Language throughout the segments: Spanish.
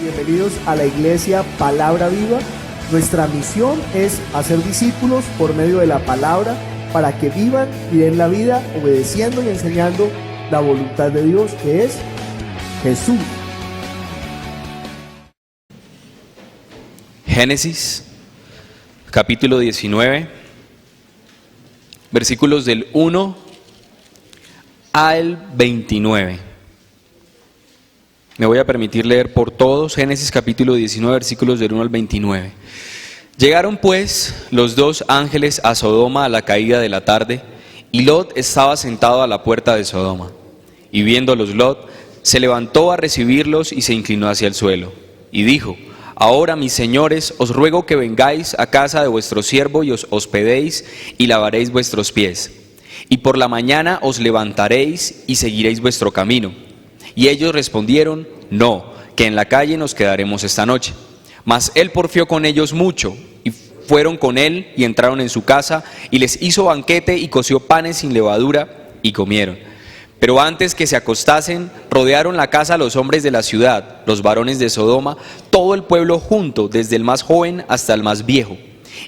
Bienvenidos a la iglesia Palabra Viva. Nuestra misión es hacer discípulos por medio de la palabra para que vivan y den la vida obedeciendo y enseñando la voluntad de Dios, que es Jesús. Génesis, capítulo 19, versículos del 1 al 29. Me voy a permitir leer por todos Génesis capítulo 19, versículos del 1 al 29. Llegaron pues los dos ángeles a Sodoma a la caída de la tarde, y Lot estaba sentado a la puerta de Sodoma. Y viéndolos Lot, se levantó a recibirlos y se inclinó hacia el suelo. Y dijo: Ahora, mis señores, os ruego que vengáis a casa de vuestro siervo y os hospedéis y lavaréis vuestros pies. Y por la mañana os levantaréis y seguiréis vuestro camino. Y ellos respondieron: No, que en la calle nos quedaremos esta noche. Mas él porfió con ellos mucho, y fueron con él y entraron en su casa, y les hizo banquete y coció panes sin levadura, y comieron. Pero antes que se acostasen, rodearon la casa los hombres de la ciudad, los varones de Sodoma, todo el pueblo junto, desde el más joven hasta el más viejo.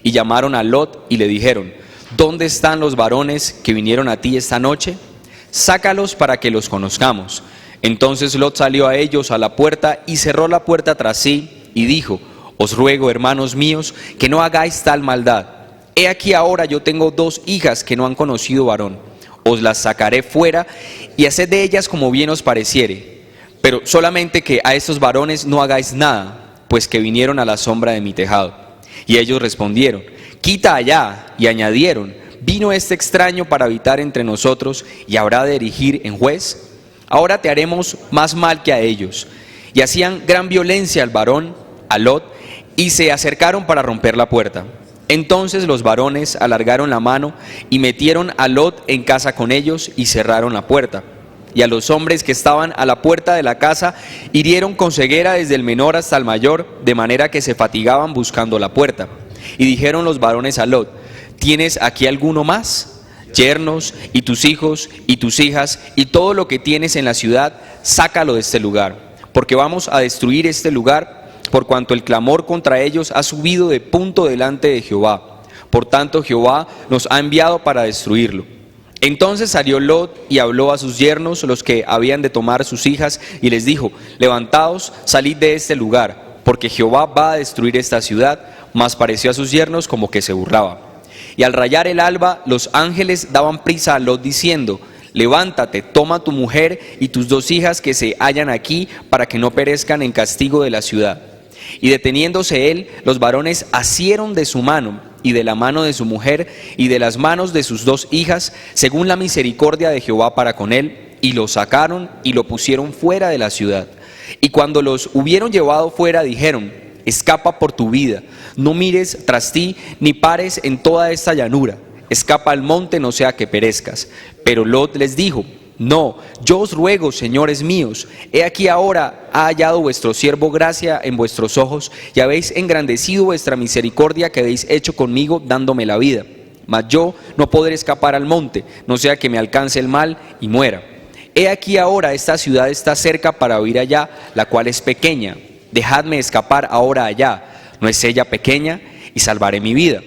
Y llamaron a Lot y le dijeron: ¿Dónde están los varones que vinieron a ti esta noche? Sácalos para que los conozcamos. Entonces Lot salió a ellos a la puerta y cerró la puerta tras sí y dijo: Os ruego, hermanos míos, que no hagáis tal maldad. He aquí ahora yo tengo 2 hijas que no han conocido varón. Os las sacaré fuera y haced de ellas como bien os pareciere. Pero solamente que a estos varones no hagáis nada, pues que vinieron a la sombra de mi tejado. Y ellos respondieron: Quita allá. Y añadieron: ¿Vino este extraño para habitar entre nosotros y habrá de erigir en juez? Ahora te haremos más mal que a ellos. Y hacían gran violencia al varón, a Lot, y se acercaron para romper la puerta. Entonces los varones alargaron la mano y metieron a Lot en casa con ellos y cerraron la puerta. Y a los hombres que estaban a la puerta de la casa hirieron con ceguera desde el menor hasta el mayor, de manera que se fatigaban buscando la puerta. Y dijeron los varones a Lot: ¿Tienes aquí alguno más? Yernos, y tus hijos, y tus hijas, y todo lo que tienes en la ciudad, sácalo de este lugar, porque vamos a destruir este lugar, por cuanto el clamor contra ellos ha subido de punto delante de Jehová. Por tanto, Jehová nos ha enviado para destruirlo. Entonces salió Lot y habló a sus yernos, los que habían de tomar sus hijas, y les dijo: Levantaos, salid de este lugar, porque Jehová va a destruir esta ciudad. Mas pareció a sus yernos como que se burlaba. Y al rayar el alba, los ángeles daban prisa a Lot diciendo: Levántate, toma tu mujer y tus 2 hijas que se hallan aquí, para que no perezcan en castigo de la ciudad. Y deteniéndose él, los varones asieron de su mano y de la mano de su mujer y de las manos de sus 2 hijas, según la misericordia de Jehová para con él, y lo sacaron y lo pusieron fuera de la ciudad. Y cuando los hubieron llevado fuera, dijeron: Escapa por tu vida, no mires tras ti, ni pares en toda esta llanura. Escapa al monte, no sea que perezcas. Pero Lot les dijo: No, yo os ruego, señores míos, he aquí ahora ha hallado vuestro siervo gracia en vuestros ojos, y habéis engrandecido vuestra misericordia que habéis hecho conmigo, dándome la vida. Mas yo no podré escapar al monte, no sea que me alcance el mal y muera. He aquí ahora esta ciudad está cerca para huir allá, la cual es pequeña. Dejadme escapar ahora allá, ¿no es ella pequeña? Y salvaré mi vida.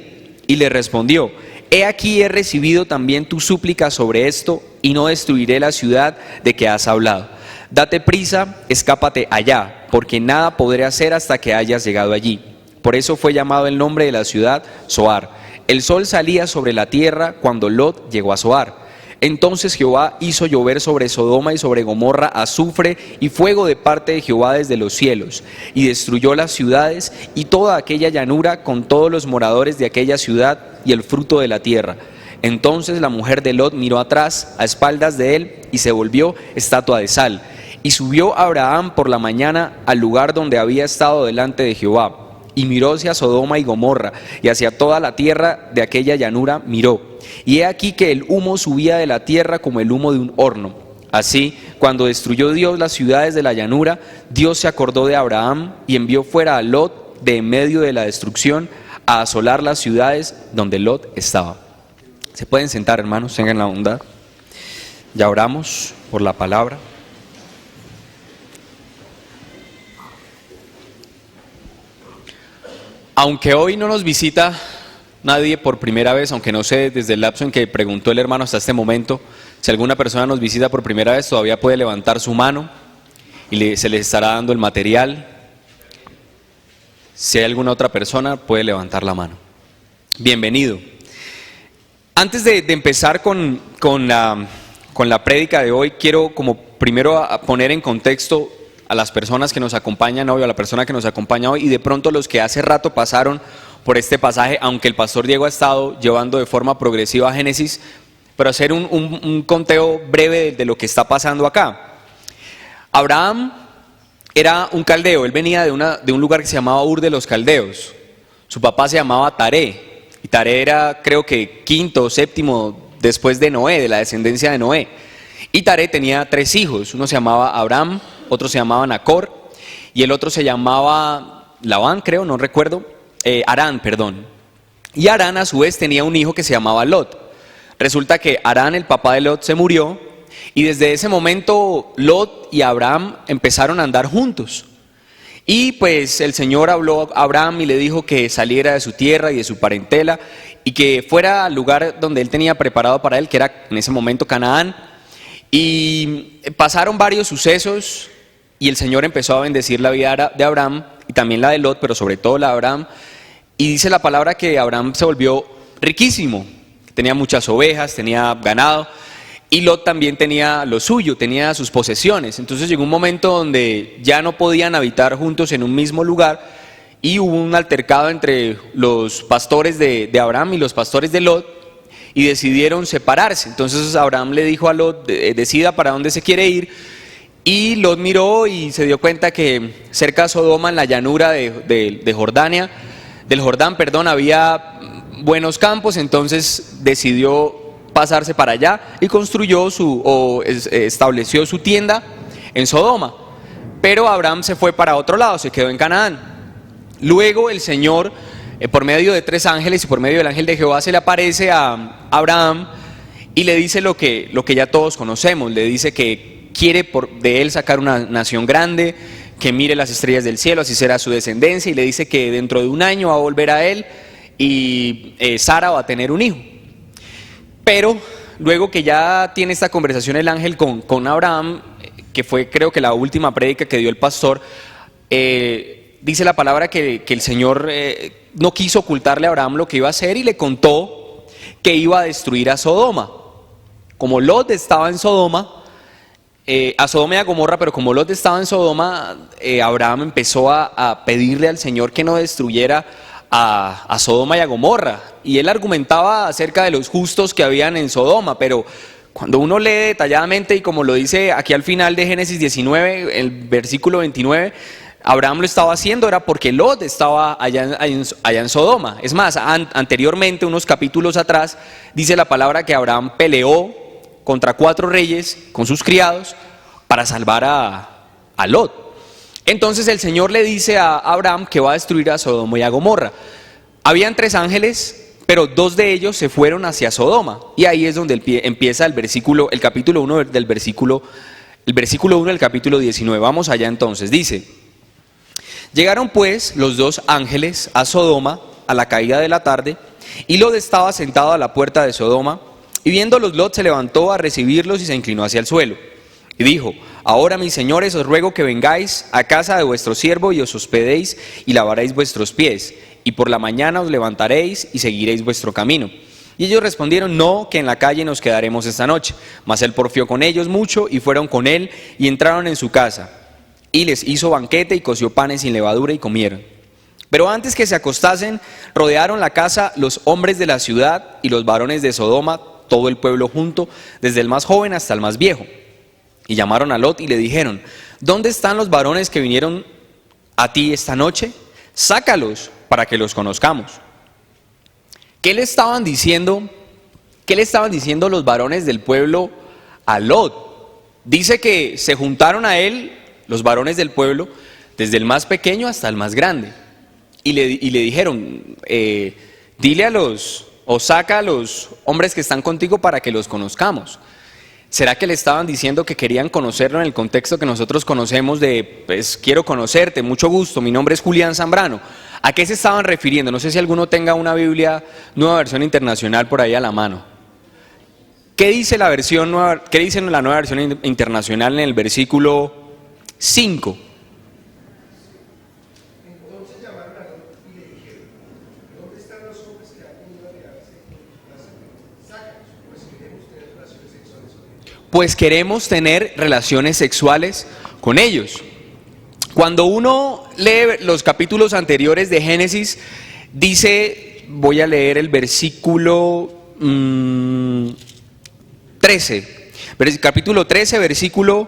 Y le respondió: He aquí he recibido también tu súplica sobre esto, y no destruiré la ciudad de que has hablado. Date prisa, escápate allá, porque nada podré hacer hasta que hayas llegado allí. Por eso fue llamado el nombre de la ciudad Zoar. El sol salía sobre la tierra cuando Lot llegó a Zoar. Entonces Jehová hizo llover sobre Sodoma y sobre Gomorra azufre y fuego de parte de Jehová desde los cielos, y destruyó las ciudades y toda aquella llanura con todos los moradores de aquella ciudad y el fruto de la tierra. Entonces la mujer de Lot miró atrás, a espaldas de él, y se volvió estatua de sal. Y subió Abraham por la mañana al lugar donde había estado delante de Jehová, y miró hacia Sodoma y Gomorra, y hacia toda la tierra de aquella llanura miró. Y he aquí que el humo subía de la tierra como el humo de un horno. Así, cuando destruyó Dios las ciudades de la llanura, Dios se acordó de Abraham y envió fuera a Lot de en medio de la destrucción a asolar las ciudades donde Lot estaba. Se pueden sentar, hermanos, tengan la bondad. Ya oramos por la palabra. Aunque hoy no nos visita nadie por primera vez, aunque no sé desde el lapso en que preguntó el hermano hasta este momento, si alguna persona nos visita por primera vez todavía puede levantar su mano y se le estará dando el material. Si hay alguna otra persona puede levantar la mano. Bienvenido. Antes de empezar con la prédica de hoy, quiero como primero a poner en contexto a las personas que nos acompañan hoy, a la persona que nos acompaña hoy y de pronto los que hace rato pasaron por este pasaje, aunque el pastor Diego ha estado llevando de forma progresiva a Génesis, pero hacer un conteo breve de lo que está pasando acá. Abraham era un caldeo, él venía de un lugar que se llamaba Ur de los Caldeos. Su papá se llamaba Taré, y Taré era creo que quinto o séptimo después de Noé, de la descendencia de Noé. Y Taré tenía 3 hijos, uno se llamaba Abraham, otro se llamaba Nacor, y el otro se llamaba Labán, creo, no recuerdo, Harán, perdón. Y Harán a su vez tenía un hijo que se llamaba Lot. Resulta que Harán, el papá de Lot, se murió, y desde ese momento Lot y Abraham empezaron a andar juntos. Y pues el Señor habló a Abraham y le dijo que saliera de su tierra y de su parentela, y que fuera al lugar donde él tenía preparado para él, que era en ese momento Canaán. Y pasaron varios sucesos y el Señor empezó a bendecir la vida de Abraham y también la de Lot, pero sobre todo la de Abraham. Y dice la palabra que Abraham se volvió riquísimo, tenía muchas ovejas, tenía ganado, y Lot también tenía lo suyo, tenía sus posesiones. Entonces llegó un momento donde ya no podían habitar juntos en un mismo lugar y hubo un altercado entre los pastores de Abraham y los pastores de Lot, y decidieron separarse. Entonces Abraham le dijo a Lot, decida para dónde se quiere ir, y Lot miró y se dio cuenta que cerca de Sodoma, en la llanura del Jordán, había buenos campos. Entonces decidió pasarse para allá y construyó estableció su tienda en Sodoma. Pero Abraham se fue para otro lado, se quedó en Canaán. Luego el Señor, por medio de 3 ángeles y por medio del ángel de Jehová, se le aparece a Abraham y le dice lo que ya todos conocemos. Le dice que quiere de él sacar una nación grande, que mire las estrellas del cielo, así será su descendencia, y le dice que dentro de un año va a volver a él y Sara va a tener un hijo. Pero luego que ya tiene esta conversación el ángel con Abraham, que fue creo que la última prédica que dio el pastor, dice la palabra que el Señor no quiso ocultarle a Abraham lo que iba a hacer y le contó que iba a destruir a Sodoma. Como Lot estaba en Sodoma, a Sodoma y a Gomorra, pero como Lot estaba en Sodoma, Abraham empezó a pedirle al Señor que no destruyera a Sodoma y a Gomorra. Y él argumentaba acerca de los justos que habían en Sodoma, pero cuando uno lee detalladamente, y como lo dice aquí al final de Génesis 19, el versículo 29, Abraham lo estaba haciendo era porque Lot estaba allá en Sodoma. Es más, anteriormente, unos capítulos atrás, dice la palabra que Abraham peleó contra 4 reyes con sus criados para salvar a Lot. Entonces el Señor le dice a Abraham que va a destruir a Sodoma y a Gomorra. Habían 3 ángeles, pero 2 de ellos se fueron hacia Sodoma. Y ahí es donde empieza el capítulo 1 del versículo 1 del capítulo 19. Vamos allá entonces. Dice: llegaron pues los 2 ángeles a Sodoma a la caída de la tarde, y Lot estaba sentado a la puerta de Sodoma, y viéndolos Lot se levantó a recibirlos y se inclinó hacia el suelo. Y dijo: ahora, mis señores, os ruego que vengáis a casa de vuestro siervo y os hospedéis y lavaréis vuestros pies, y por la mañana os levantaréis y seguiréis vuestro camino. Y ellos respondieron: no, que en la calle nos quedaremos esta noche. Mas él porfió con ellos mucho, y fueron con él y entraron en su casa. Y les hizo banquete y coció panes sin levadura y comieron. Pero antes que se acostasen, rodearon la casa los hombres de la ciudad y los varones de Sodoma, todo el pueblo junto, desde el más joven hasta el más viejo. Y llamaron a Lot y le dijeron: ¿dónde están los varones que vinieron a ti esta noche? Sácalos para que los conozcamos. ¿Qué le estaban diciendo los varones del pueblo a Lot? Dice que se juntaron a él los varones del pueblo, desde el más pequeño hasta el más grande. Y le dijeron: dile saca a los hombres que están contigo para que los conozcamos. ¿Será que le estaban diciendo que querían conocerlo en el contexto que nosotros conocemos de, pues quiero conocerte, mucho gusto, mi nombre es Julián Zambrano? ¿A qué se estaban refiriendo? No sé si alguno tenga una Biblia, nueva versión internacional por ahí a la mano. ¿Qué dice la versión nueva, qué dice la nueva versión internacional en el versículo 5? Pues queremos tener relaciones sexuales con ellos. Cuando uno lee los capítulos anteriores de Génesis, dice, voy a leer el versículo 13, capítulo 13, versículo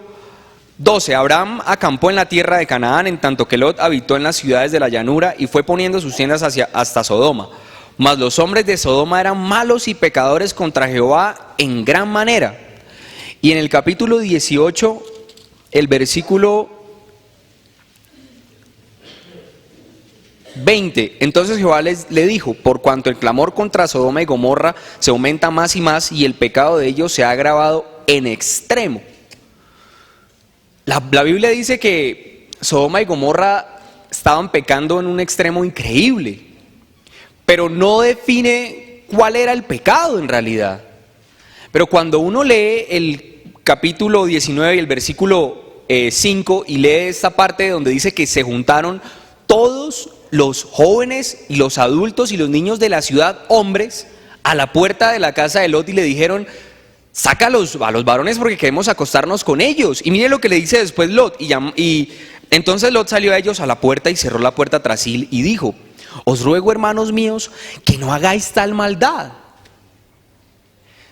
12. Abraham acampó en la tierra de Canaán, en tanto que Lot habitó en las ciudades de la llanura y fue poniendo sus tiendas hasta Sodoma. Mas los hombres de Sodoma eran malos y pecadores contra Jehová en gran manera. Y en el capítulo 18, el versículo 20, entonces Jehová le dijo, por cuanto el clamor contra Sodoma y Gomorra se aumenta más y más, y el pecado de ellos se ha agravado en extremo. La Biblia dice que Sodoma y Gomorra estaban pecando en un extremo increíble, pero no define cuál era el pecado en realidad. Pero cuando uno lee el capítulo 19 y el versículo 5 y lee esta parte donde dice que se juntaron todos los jóvenes y los adultos y los niños de la ciudad, hombres, a la puerta de la casa de Lot y le dijeron, saca a los varones porque queremos acostarnos con ellos. Y mire lo que le dice después Lot. Y entonces Lot salió a ellos a la puerta y cerró la puerta tras él y dijo, os ruego, hermanos míos, que no hagáis tal maldad.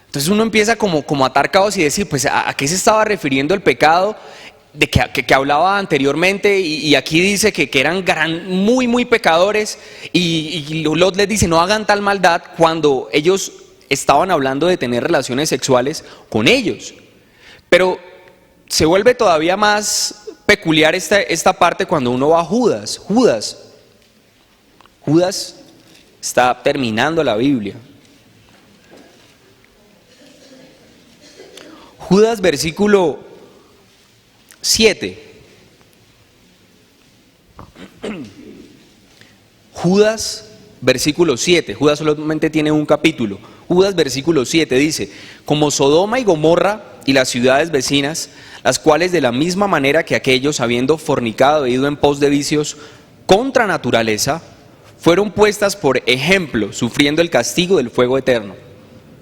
Entonces uno empieza como a atar cabos y decir, pues ¿a qué se estaba refiriendo el pecado de que hablaba anteriormente? Y aquí dice que eran muy pecadores y Lot les dice, no hagan tal maldad, cuando ellos estaban hablando de tener relaciones sexuales con ellos. Pero se vuelve todavía más peculiar esta parte cuando uno va a Judas. Judas está terminando la Biblia. Judas versículo 7. Judas versículo 7. Judas solamente tiene un capítulo. Judas versículo 7 dice, como Sodoma y Gomorra y las ciudades vecinas, las cuales de la misma manera que aquellos, habiendo fornicado e ido en pos de vicios contra naturaleza, fueron puestas por ejemplo, sufriendo el castigo del fuego eterno.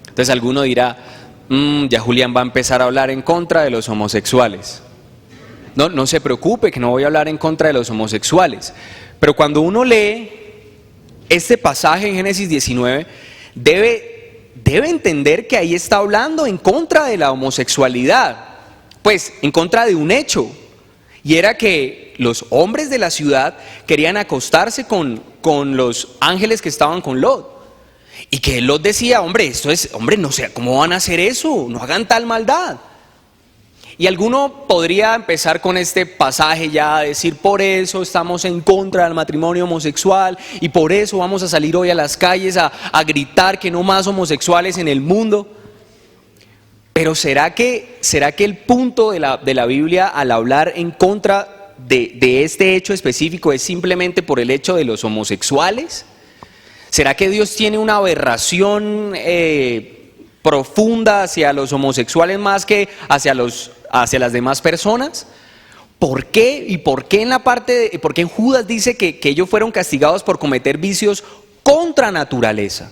Entonces alguno dirá, ya Julián va a empezar a hablar en contra de los homosexuales. No se preocupe que no voy a hablar en contra de los homosexuales. Pero cuando uno lee este pasaje en Génesis 19, debe entender que ahí está hablando en contra de la homosexualidad. Pues en contra de un hecho. Y era que los hombres de la ciudad querían acostarse con los ángeles que estaban con Lot. Y que Lot decía, hombre, no sé, ¿cómo van a hacer eso? No hagan tal maldad. Y alguno podría empezar con este pasaje ya a decir, por eso estamos en contra del matrimonio homosexual y por eso vamos a salir hoy a las calles a gritar que no más homosexuales en el mundo. Pero ¿será que el punto de la Biblia al hablar en contra de este hecho específico es simplemente por el hecho de los homosexuales? ¿Será que Dios tiene una aberración profunda hacia los homosexuales más que hacia las demás personas? ¿Por qué? ¿Y por qué por qué en Judas dice que ellos fueron castigados por cometer vicios contra naturaleza?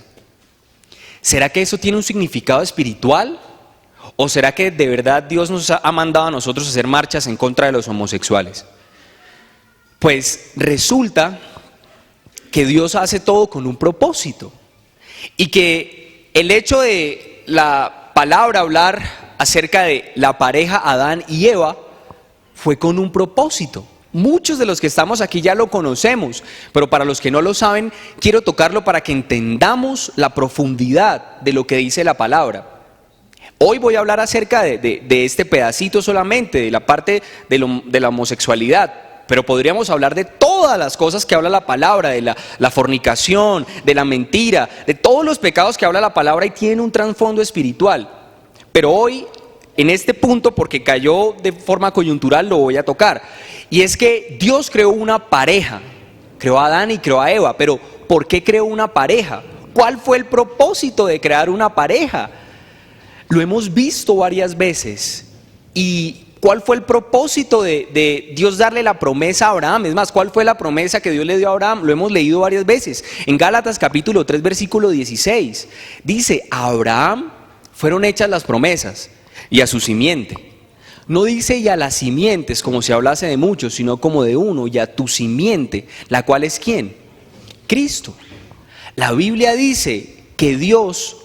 ¿Será que eso tiene un significado espiritual? ¿O será que de verdad Dios nos ha mandado a nosotros a hacer marchas en contra de los homosexuales? Pues resulta que Dios hace todo con un propósito y que el hecho de la palabra hablar acerca de la pareja Adán y Eva fue con un propósito. Muchos de los que estamos aquí ya lo conocemos, pero para los que no lo saben, quiero tocarlo para que entendamos la profundidad de lo que dice la palabra. Hoy voy a hablar acerca de este pedacito solamente, de la parte de la homosexualidad. Pero podríamos hablar de todas las cosas que habla la palabra, de la fornicación, de la mentira, de todos los pecados que habla la palabra y tienen un trasfondo espiritual. Pero hoy en este punto, porque cayó de forma coyuntural, lo voy a tocar. Y es que Dios creó una pareja, creó a Adán y creó a Eva, pero ¿por qué creó una pareja? ¿Cuál fue el propósito de crear una pareja? Lo hemos visto varias veces. ¿Y cuál fue el propósito de Dios darle la promesa a Abraham? Es más, ¿cuál fue la promesa que Dios le dio a Abraham? Lo hemos leído varias veces. En Gálatas capítulo 3, versículo 16, dice: a Abraham fueron hechas las promesas y a su simiente. No dice y a las simientes como si hablase de muchos, sino como de uno, y a tu simiente, la cual es ¿quién? Cristo. La Biblia dice que Dios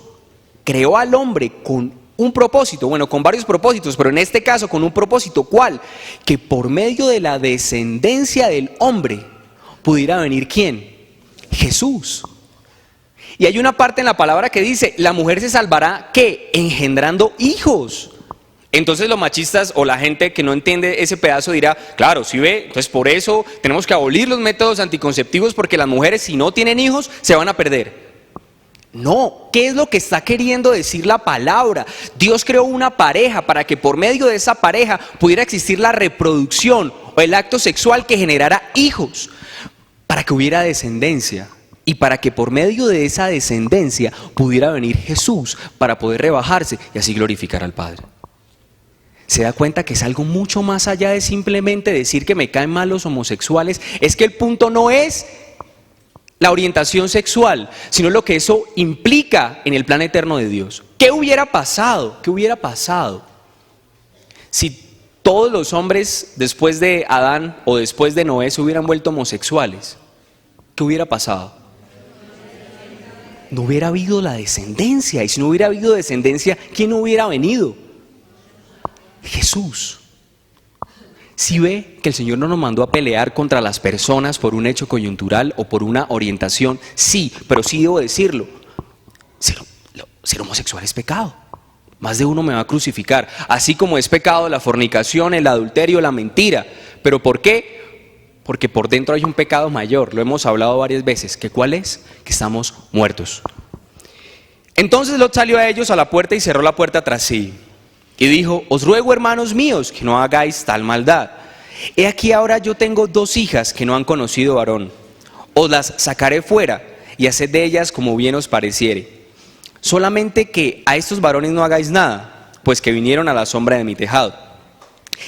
creó al hombre con un propósito, bueno, con varios propósitos, pero en este caso con un propósito. ¿Cuál? Que por medio de la descendencia del hombre pudiera venir ¿quién? Jesús. Y hay una parte en la palabra que dice: la mujer se salvará, ¿qué? Engendrando hijos. Entonces los machistas o la gente que no entiende ese pedazo dirá: claro, si ve, entonces por eso tenemos que abolir los métodos anticonceptivos, porque las mujeres, si no tienen hijos, se van a perder. No, ¿qué es lo que está queriendo decir la palabra? Dios creó una pareja para que por medio de esa pareja pudiera existir la reproducción o el acto sexual que generara hijos, para que hubiera descendencia y para que por medio de esa descendencia pudiera venir Jesús para poder rebajarse y así glorificar al Padre. ¿Se da cuenta que es algo mucho más allá de simplemente decir que me caen mal los homosexuales? Es que el punto no es la orientación sexual, sino lo que eso implica en el plan eterno de Dios. ¿Qué hubiera pasado? ¿Qué hubiera pasado si todos los hombres después de Adán o después de Noé se hubieran vuelto homosexuales? ¿Qué hubiera pasado? No hubiera habido la descendencia, y si no hubiera habido descendencia, ¿quién hubiera venido? Jesús. Si ve que el Señor no nos mandó a pelear contra las personas por un hecho coyuntural o por una orientación, sí, pero sí debo decirlo: ser homosexual es pecado. Más de uno me va a crucificar, así como es pecado la fornicación, el adulterio, la mentira. ¿Pero por qué? Porque por dentro hay un pecado mayor, lo hemos hablado varias veces. ¿Que cuál es? Que estamos muertos. Entonces Lot salió a ellos a la puerta y cerró la puerta tras sí. Y dijo: os ruego, hermanos míos, que no hagáis tal maldad. He aquí ahora yo tengo 2 hijas que no han conocido varón. Os las sacaré fuera y haced de ellas como bien os pareciere. Solamente que a estos varones no hagáis nada, pues que vinieron a la sombra de mi tejado.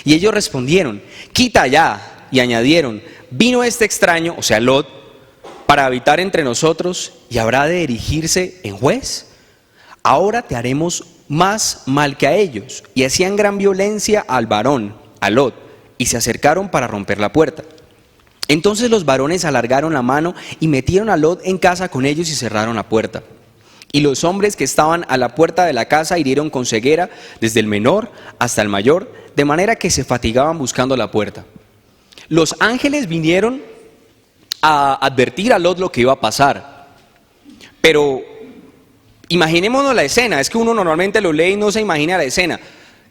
Y ellos respondieron: quita allá. Y añadieron: vino este extraño, o sea Lot, para habitar entre nosotros, y habrá de erigirse en juez. Ahora te haremos más mal que a ellos. Y hacían gran violencia al varón, a Lot, y se acercaron para romper la puerta. Entonces los varones alargaron la mano y metieron a Lot en casa con ellos y cerraron la puerta. Y los hombres que estaban a la puerta de la casa hirieron con ceguera desde el menor hasta el mayor, de manera que se fatigaban buscando la puerta. Los ángeles vinieron a advertir a Lot lo que iba a pasar, pero imaginémonos la escena. Es que uno normalmente lo lee y no se imagina la escena: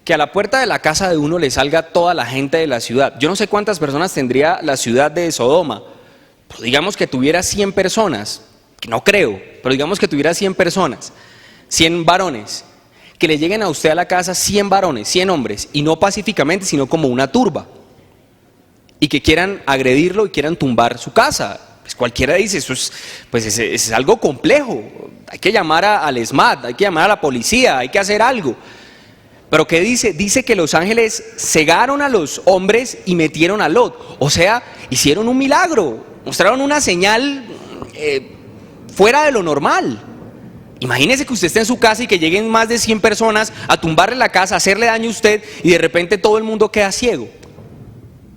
que a la puerta de la casa de uno le salga toda la gente de la ciudad. Yo no sé cuántas personas tendría la ciudad de Sodoma, pero digamos que tuviera 100 personas, que no creo, pero digamos que tuviera 100 personas, 100 varones, que le lleguen a usted a la casa 100 varones, 100 hombres, y no pacíficamente, sino como una turba, y que quieran agredirlo y quieran tumbar su casa. Pues cualquiera dice: eso es algo complejo, hay que llamar al SMAT, hay que llamar a la policía, hay que hacer algo. Pero ¿qué dice? Dice que los ángeles cegaron a los hombres y metieron a Lot. O sea, hicieron un milagro, mostraron una señal fuera de lo normal. Imagínese que usted esté en su casa y que lleguen más de 100 personas a tumbarle la casa, a hacerle daño a usted, y de repente todo el mundo queda ciego.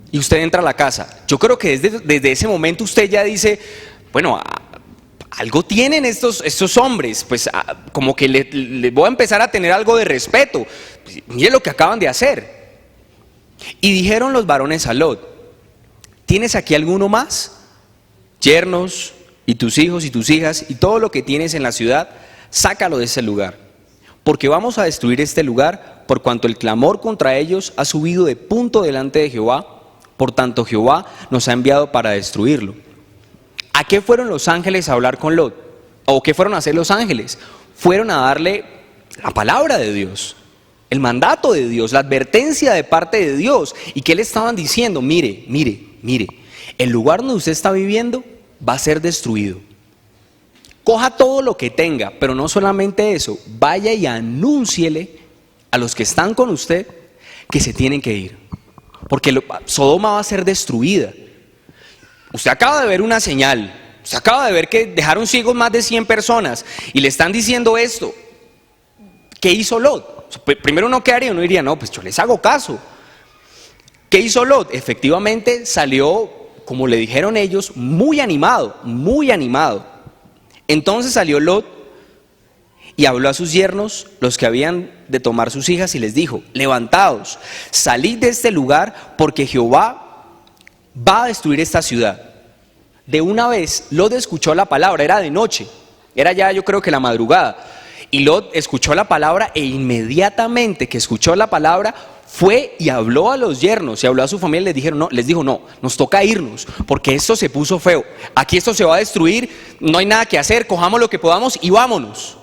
Y usted entra a la casa. Yo creo que desde ese momento usted ya dice: bueno, algo tienen estos hombres, pues como que le voy a empezar a tener algo de respeto. Mire lo que acaban de hacer. Y dijeron los varones a Lot: ¿tienes aquí alguno más? Yernos, y tus hijos y tus hijas, y todo lo que tienes en la ciudad, sácalo de ese lugar. Porque vamos a destruir este lugar, por cuanto el clamor contra ellos ha subido de punto delante de Jehová. Por tanto Jehová nos ha enviado para destruirlo. ¿A qué fueron los ángeles a hablar con Lot? ¿O qué fueron a hacer los ángeles? Fueron a darle la palabra de Dios. el mandato de Dios, la advertencia de parte de Dios. ¿Y qué le estaban diciendo? Mire, el lugar donde usted está viviendo va a ser destruido. Coja todo lo que tenga, pero no solamente eso, vaya y anúnciele a los que están con usted que se tienen que ir, porque Sodoma va a ser destruida. Usted acaba de ver una señal, usted acaba de ver que dejaron ciegos más de 100 personas y le están diciendo esto. ¿Qué hizo Lot? Primero uno quedaría, uno diría, no, pues yo les hago caso. ¿Qué hizo Lot? Efectivamente salió, como le dijeron ellos, muy animado, muy animado. Entonces salió Lot y habló a sus yernos, los que habían de tomar sus hijas, y les dijo: levantaos, salid de este lugar, porque Jehová va a destruir esta ciudad. De una vez Lot escuchó la palabra, era de noche, era ya yo creo que la madrugada, y Lot escuchó la palabra, e inmediatamente que escuchó la palabra, fue y habló a los yernos y habló a su familia. Les dijo, no, nos toca irnos, porque esto se puso feo, aquí esto se va a destruir, no hay nada que hacer, cojamos lo que podamos y vámonos.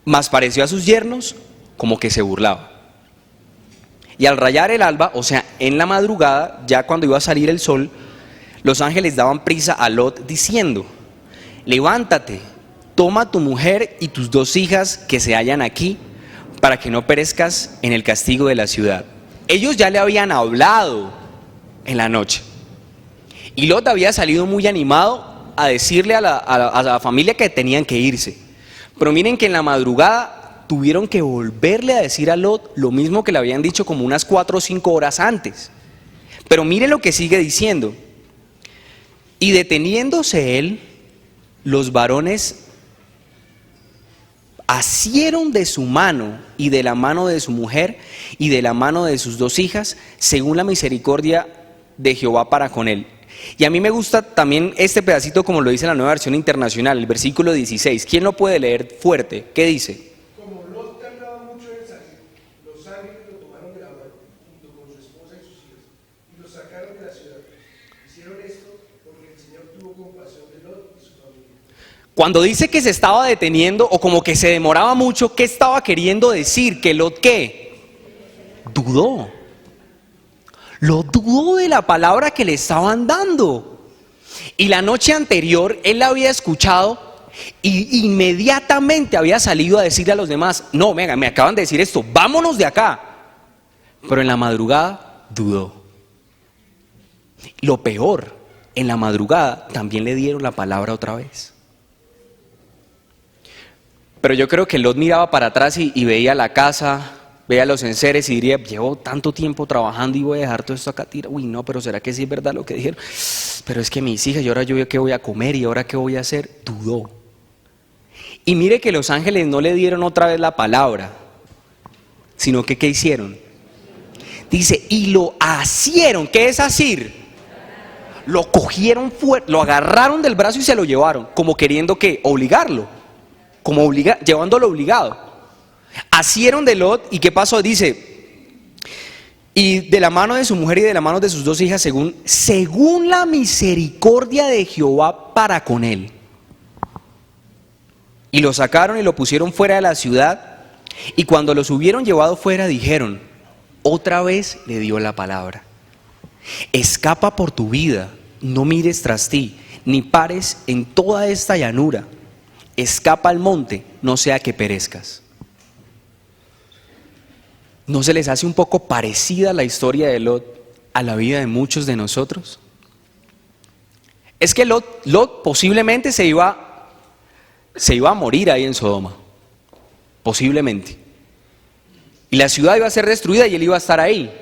Mas pareció a sus yernos como que se burlaba. Y al rayar el alba, o sea, en la madrugada, ya cuando iba a salir el sol, los ángeles daban prisa a Lot diciendo: levántate, toma tu mujer y tus 2 hijas que se hallan aquí, para que no perezcas en el castigo de la ciudad. Ellos ya le habían hablado en la noche, y Lot había salido muy animado a decirle a la familia que tenían que irse. Pero miren que en la madrugada tuvieron que volverle a decir a Lot lo mismo que le habían dicho como unas 4 o 5 horas antes. Pero miren lo que sigue diciendo: y deteniéndose él, los varones asieron de su mano y de la mano de su mujer y de la mano de sus 2 hijas, según la misericordia de Jehová para con él. Y a mí me gusta también este pedacito, como lo dice la Nueva Versión Internacional, el versículo 16. ¿Quién lo puede leer fuerte? ¿Qué dice? Como Lot tardaba mucho en salir, los ángeles lo tomaron de la mano, junto con su esposa y sus hijas, y lo sacaron de la ciudad. Hicieron esto porque el Señor tuvo compasión de Lot y su familia. Cuando dice que se estaba deteniendo o como que se demoraba mucho, ¿qué estaba queriendo decir? Que Lot, ¿qué? Dudó. Lot dudó de la palabra que le estaban dando. Y la noche anterior él la había escuchado y inmediatamente había salido a decirle a los demás: no, venga, me acaban de decir esto, vámonos de acá. Pero en la madrugada dudó. Lo peor, en la madrugada también le dieron la palabra otra vez. Pero yo creo que Lot miraba para atrás y veía la casa, veía los enseres y diría: llevo tanto tiempo trabajando y voy a dejar todo esto acá tirado. Uy, no, pero ¿será que sí es verdad lo que dijeron? Pero es que mis hijas, y ahora yo qué voy a comer, y ahora qué voy a hacer. Dudó. Y mire que los ángeles no le dieron otra vez la palabra, sino que ¿qué hicieron? Dice, y lo asieron. ¿Qué es asir? Lo cogieron fuerte, lo agarraron del brazo y se lo llevaron, como queriendo que obligarlo, como llevándolo obligado. Asieron de Lot. ¿Y qué pasó? Dice, y de la mano de su mujer y de la mano de sus 2 hijas, según la misericordia de Jehová para con él. Y lo sacaron y lo pusieron fuera de la ciudad, y cuando los hubieron llevado fuera dijeron: otra vez le dio la palabra: escapa por tu vida, no mires tras ti, ni pares en toda esta llanura, escapa al monte, no sea que perezcas. ¿No se les hace un poco parecida la historia de Lot a la vida de muchos de nosotros? Es que Lot posiblemente se iba a morir ahí en Sodoma, posiblemente, y la ciudad iba a ser destruida y él iba a estar ahí.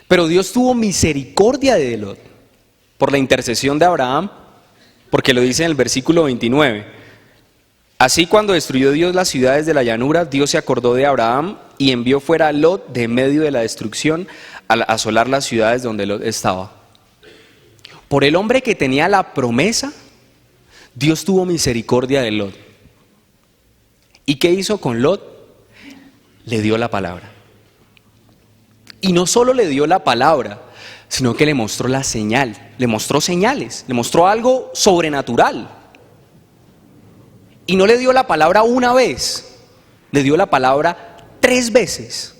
Pero Dios tuvo misericordia de Lot por la intercesión de Abraham, porque lo dice en el versículo 29. Así, cuando destruyó Dios las ciudades de la llanura, Dios se acordó de Abraham y envió fuera a Lot de medio de la destrucción a asolar las ciudades donde Lot estaba. Por el hombre que tenía la promesa, Dios tuvo misericordia de Lot. ¿Y qué hizo con Lot? Le dio la palabra. Y no solo le dio la palabra, sino que le mostró la señal, le mostró señales, le mostró algo sobrenatural. Y no le dio la palabra una vez, le dio la palabra 3 veces.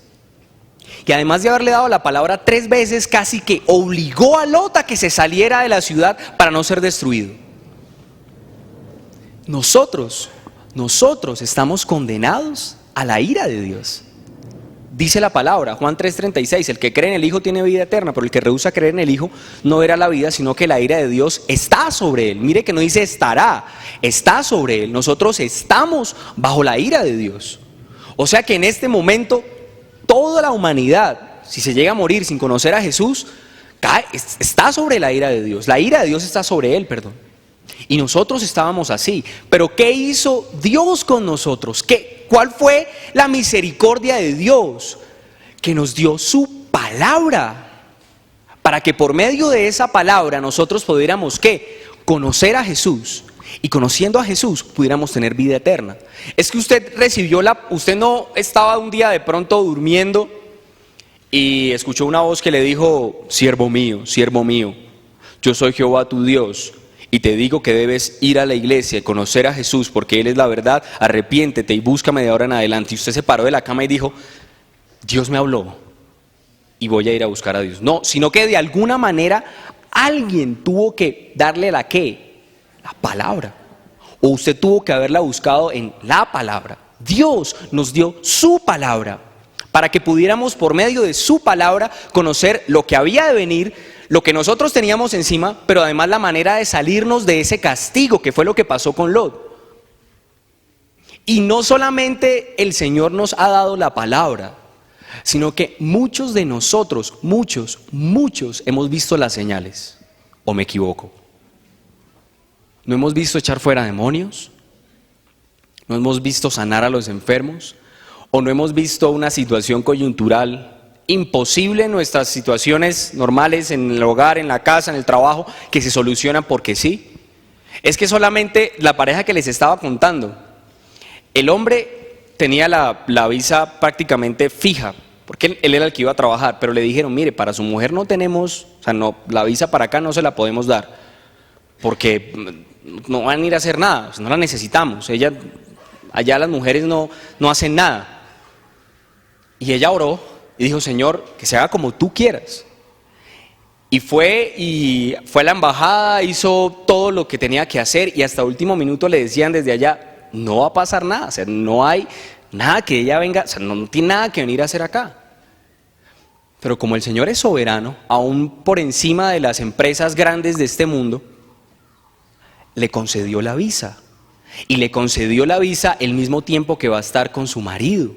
Y además de haberle dado la palabra 3 veces, casi que obligó a Lot a que se saliera de la ciudad para no ser destruido. Nosotros estamos condenados a la ira de Dios. Dice la palabra, Juan 3:36, el que cree en el Hijo tiene vida eterna, pero el que rehúsa creer en el Hijo no verá la vida, sino que la ira de Dios está sobre él. Mire que no dice estará, está sobre él. Nosotros estamos bajo la ira de Dios. O sea que en este momento, toda la humanidad, si se llega a morir sin conocer a Jesús, está sobre la ira de Dios. La ira de Dios está sobre él, perdón. Y nosotros estábamos así. Pero ¿qué hizo Dios con nosotros? ¿Cuál fue la misericordia de Dios? Que nos dio su palabra, para que por medio de esa palabra nosotros pudiéramos ¿qué? Conocer a Jesús. Y conociendo a Jesús pudiéramos tener vida eterna. Es que usted usted no estaba un día de pronto durmiendo y escuchó una voz que le dijo: siervo mío, yo soy Jehová tu Dios, y te digo que debes ir a la iglesia y conocer a Jesús, porque Él es la verdad, arrepiéntete y búscame de ahora en adelante. Y usted se paró de la cama y dijo: Dios me habló y voy a ir a buscar a Dios. No, sino que de alguna manera alguien tuvo que darle la palabra. O usted tuvo que haberla buscado en la palabra. Dios nos dio su palabra para que pudiéramos por medio de su palabra conocer lo que había de venir, lo que nosotros teníamos encima, pero además la manera de salirnos de ese castigo, que fue lo que pasó con Lot. Y no solamente el Señor nos ha dado la palabra, sino que muchos de nosotros, muchos hemos visto las señales. ¿O me equivoco? ¿No hemos visto echar fuera demonios? ¿No hemos visto sanar a los enfermos? ¿O no hemos visto una situación coyuntural imposible en nuestras situaciones normales, en el hogar, en la casa, en el trabajo, que se solucionan porque sí? Es que solamente la pareja que les estaba contando, el hombre tenía la visa prácticamente fija, porque él era el que iba a trabajar, pero le dijeron: mire, para su mujer no tenemos, la visa para acá no se la podemos dar, porque no van a ir a hacer nada, no la necesitamos, allá las mujeres no hacen nada. Y ella oró y dijo: Señor, que se haga como tú quieras. Y fue a la embajada, hizo todo lo que tenía que hacer, y hasta último minuto le decían desde allá: no va a pasar nada, no hay nada que ella venga, no tiene nada que venir a hacer acá. Pero como el Señor es soberano, aún por encima de las empresas grandes de este mundo, le concedió la visa. Y le concedió la visa el mismo tiempo que va a estar con su marido.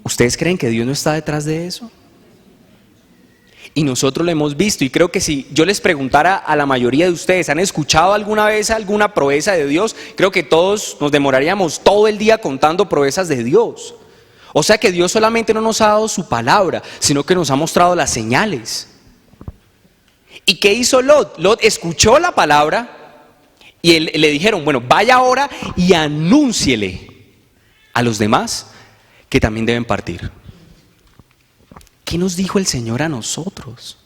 ¿Ustedes creen que Dios no está detrás de eso? Y nosotros lo hemos visto, y creo que si yo les preguntara a la mayoría de ustedes: ¿han escuchado alguna vez alguna proeza de Dios? Creo que todos nos demoraríamos todo el día contando proezas de Dios. O sea que Dios solamente no nos ha dado su palabra, sino que nos ha mostrado las señales. ¿Y qué hizo Lot? Lot escuchó la palabra y le dijeron: bueno, vaya ahora y anúnciele a los demás que también deben partir. ¿Qué nos dijo el Señor a nosotros?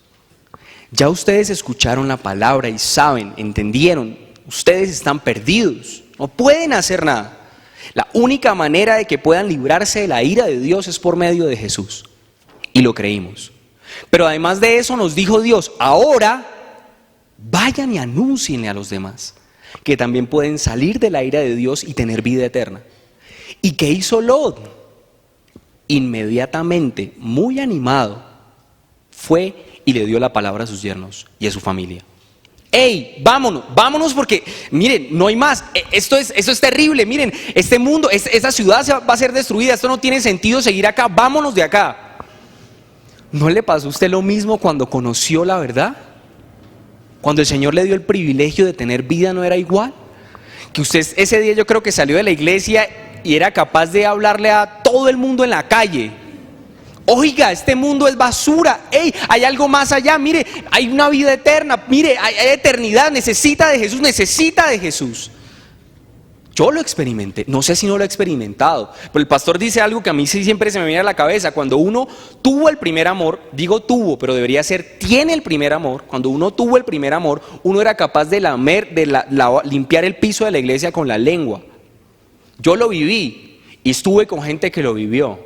Ya ustedes escucharon la palabra y saben, entendieron, ustedes están perdidos, no pueden hacer nada. La única manera de que puedan librarse de la ira de Dios es por medio de Jesús, y lo creímos. Pero además de eso nos dijo Dios: ahora vayan y anúncienle a los demás que también pueden salir de la ira de Dios y tener vida eterna. ¿Y qué hizo Lot? Inmediatamente, muy animado, fue y le dio la palabra a sus yernos y a su familia. ¡Ey, vámonos porque, miren, no hay más! Esto es terrible, miren, este mundo, esta ciudad va a ser destruida, esto no tiene sentido seguir acá, vámonos de acá. ¿No le pasó a usted lo mismo cuando conoció la verdad? Cuando el Señor le dio el privilegio de tener vida, ¿no era igual? Que usted ese día, yo creo que salió de la iglesia y era capaz de hablarle a todo el mundo en la calle: oiga, este mundo es basura, hay algo más allá, mire, hay una vida eterna, mire, hay eternidad, necesita de Jesús. Yo lo experimenté, no sé si no lo he experimentado, pero el pastor dice algo que a mí sí siempre se me viene a la cabeza: cuando uno tuvo el primer amor, digo tuvo, pero debería ser tiene el primer amor. Cuando uno tuvo el primer amor, uno era capaz de limpiar el piso de la iglesia con la lengua. Yo lo viví, Y estuve con gente que lo vivió.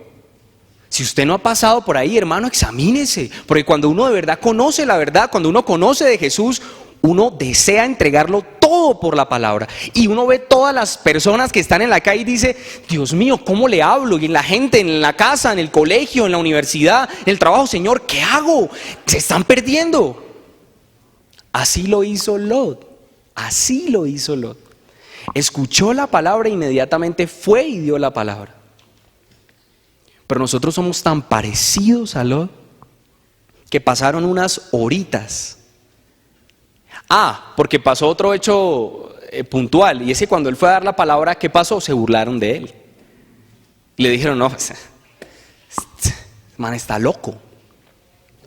Si usted no ha pasado por ahí, hermano, examínese. Porque cuando uno de verdad conoce la verdad, cuando uno conoce de Jesús, uno desea entregarlo todo por la palabra. Y uno ve todas las personas que están en la calle y dice, Dios mío, ¿cómo le hablo? Y en la gente, en la casa, en el colegio, en la universidad, en el trabajo, Señor, ¿qué hago? Se están perdiendo. Así lo hizo Lot. Así lo hizo Lot. Escuchó la palabra e inmediatamente fue y dio la palabra. Pero nosotros somos tan parecidos a Lot que pasaron unas horitas. Porque pasó otro hecho puntual, y es que cuando él fue a dar la palabra, ¿qué pasó? Se burlaron de él. Y le dijeron, no, este man está loco,